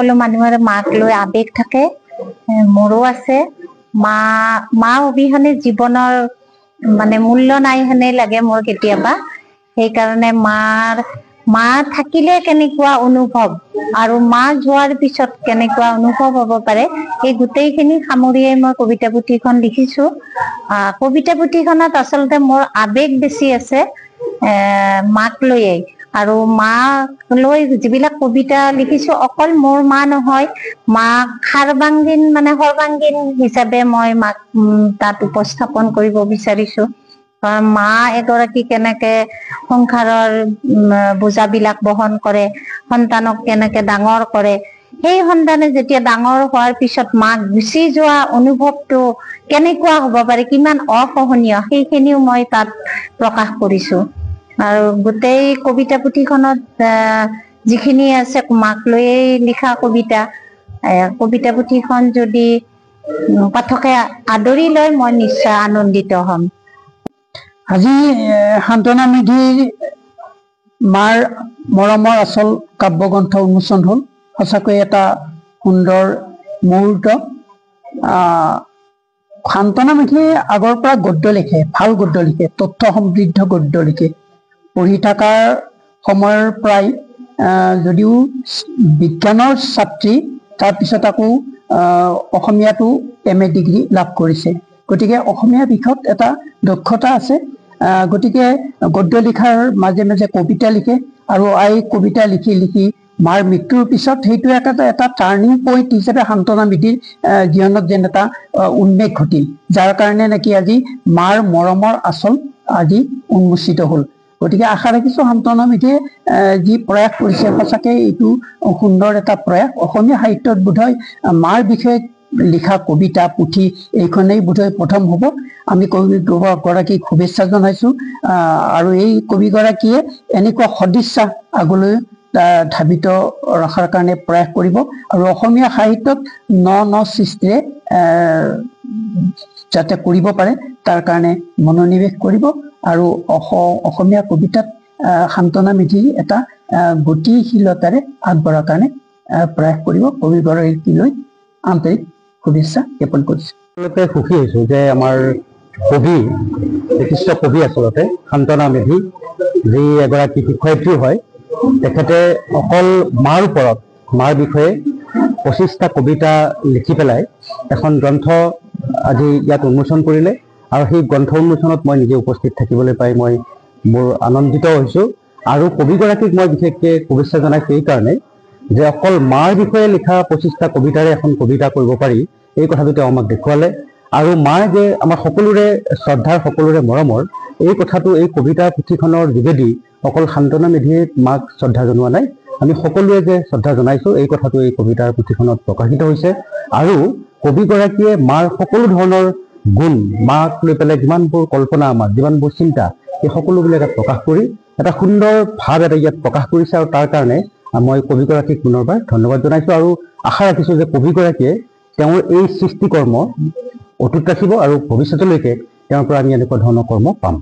সকলো মানুহৰে মাক লৈ আবেগ থাকে, মোৰো আছে। মা অবিহনে জীৱনৰ মানে মূল্য নাই হেনে লাগে মোৰ কেতিয়াবা। সেইকাৰণে মা থাকিলে কেনেকুৱা অনুভৱ আৰু মা যোৱাৰ পিছত কেনেকুৱা অনুভৱ হ'ব পাৰে, এই গোটেইখিনি সামৰিয়ে মই কবিতা পুথিখন লিখিছো। কবিতা পুথিখনত আচলতে মোৰ আবেগ বেছি আছে মাক লৈয়ে। আৰু মাক লৈ যিবিলাক কবিতা লিখিছো অকল মোৰ মা নহয়, মাক সৰ্বাংগীন হিচাপে মই মাক তাত উপস্থাপন কৰিব বিচাৰিছো। মা এগৰাকী কেনেকে সংসাৰৰ বোজাবিলাক বহন কৰে, সন্তানক কেনেকে ডাঙৰ কৰে, সেই সন্তানে যেতিয়া ডাঙৰ হোৱাৰ পিছত মাক গুচি যোৱা অনুভৱটো কেনেকুৱা হ'ব পাৰে, কিমান অসহনীয়, সেইখিনিও মই তাত প্ৰকাশ কৰিছো। আৰু গোটেই কবিতা পুথিখনত যিখিনি আছে মাক লৈয়ে লিখা কবিতা পুথিখন যদি পাঠকে আদৰি লয় মই নিশ্চয় আনন্দিত হ'ম। আজি সান্তনা মেধিৰ মাৰ মৰমৰ আচল কাব্যগ্ৰন্থ উন্মোচন হ'ল। সঁচাকৈ এটা সুন্দৰ মুহূৰ্ত। সান্তনা মেধিয়ে আগৰ পৰা গদ্য লিখে, ভাল গদ্য লিখে, তথ্য সমৃদ্ধ গদ্য লিখে। পঢ়ি থকাৰ সময়ৰ পৰাই যদিও বিজ্ঞানৰ ছাত্ৰী, তাৰপিছত আকৌ অসমীয়াতো MA ডিগ্ৰী লাভ কৰিছে, গতিকে অসমীয়া বিষয়ত এটা দক্ষতা আছে। গতিকে গদ্য লিখাৰ মাজে মাজে কবিতা লিখে আৰু এই কবিতা লিখি লিখি মাৰ মৃত্যুৰ পিছত সেইটো এটা টাৰ্ণিং পইণ্ট হিচাপে সান্তনা মেধিৰ জীৱনত যেন এটা উন্মেষ ঘটিল, যাৰ কাৰণে নেকি আজি মাৰ মৰমৰ আচল আজি উন্মোচিত হ'ল। গতিকে আশা ৰাখিছো সান্তনা মেধিয়ে যি প্ৰয়াস কৰিছে সঁচাকৈ এইটো সুন্দৰ এটা প্ৰয়াস। অসমীয়া সাহিত্যত বোধহয় মাৰ বিষয়ে লিখা কবিতা পুথি এইখনেই বোধহয় প্ৰথম হ'ব। আমি কবিগৰাকীক শুভেচ্ছা জনাইছো আৰু এই কবিগৰাকীয়ে এনেকুৱা সদিচ্ছা আগলৈ ধাবিত ৰখাৰ কাৰণে প্ৰয়াস কৰিব আৰু অসমীয়া সাহিত্যত ন সৃষ্টিৰে যাতে কৰিব পাৰে তাৰ কাৰণে মনোনিৱেশ কৰিব আৰু অসমীয়া কবিতাত সান্তনা মেধিৰ এটা গতিশীলতাৰে আগবঢ়াৰ কাৰণে প্ৰয়াস কৰিব। কবিগৰাকীলৈ আন্তৰিক শুভেচ্ছা জ্ঞাপন কৰিছো। সুখী হৈছো যে আমাৰ কবি, বিশিষ্ট কবি আচলতে সান্তনা মেধি, যি এগৰাকী শিক্ষয়িত্ৰী হয়, তেখেতে অকল মাৰ ওপৰত, মাৰ বিষয়ে 25টা কবিতা লিখি পেলাই এখন গ্ৰন্থ আজি ইয়াত উন্মোচন কৰিলে আৰু সেই গ্ৰন্থ উন্মোচনত মই নিজে উপস্থিত থাকিবলৈ পাই মই মোৰ আনন্দিত হৈছো। আৰু কবিগৰাকীক মই বিশেষকৈ শুভেচ্ছা জনাইছো এইকাৰণে যে অকল মাৰ বিষয়ে লিখা 25টা কবিতাৰে এখন কবিতা কৰিব পাৰি, এই কথাটো তেওঁ আমাক দেখুৱালে। আৰু মাৰ যে আমাৰ সকলোৰে শ্ৰদ্ধাৰ, সকলোৰে মৰমৰ, এই কথাটো এই কবিতা পুথিখনৰ যোগেদি অকল সান্তনা মেধিয়ে মাক শ্ৰদ্ধা জনোৱা নাই, আমি সকলোৱে যে শ্ৰদ্ধা জনাইছো এই কথাটো এই কবিতাৰ পুথিখনত প্ৰকাশিত হৈছে। আৰু কবিগৰাকীয়ে মাৰ সকলো ধৰণৰ গুণ, মাক লৈ পেলাই যিমানবোৰ কল্পনা, আমাৰ যিমানবোৰ চিন্তা, এই সকলোবিলাক প্ৰকাশ কৰি এটা সুন্দৰ ভাৱ এটা ইয়াত প্ৰকাশ কৰিছে। আৰু তাৰ কাৰণে মই কবিগৰাকীক পুনৰবাৰ ধন্যবাদ জনাইছো আৰু আশা ৰাখিছো যে কবিগৰাকীয়ে তেওঁৰ এই সৃষ্টিকৰ্ম অটুট ৰাখিব আৰু ভৱিষ্যতলৈকে তেওঁৰ পৰা আমি এনেকুৱা ধৰণৰ কৰ্ম পাম।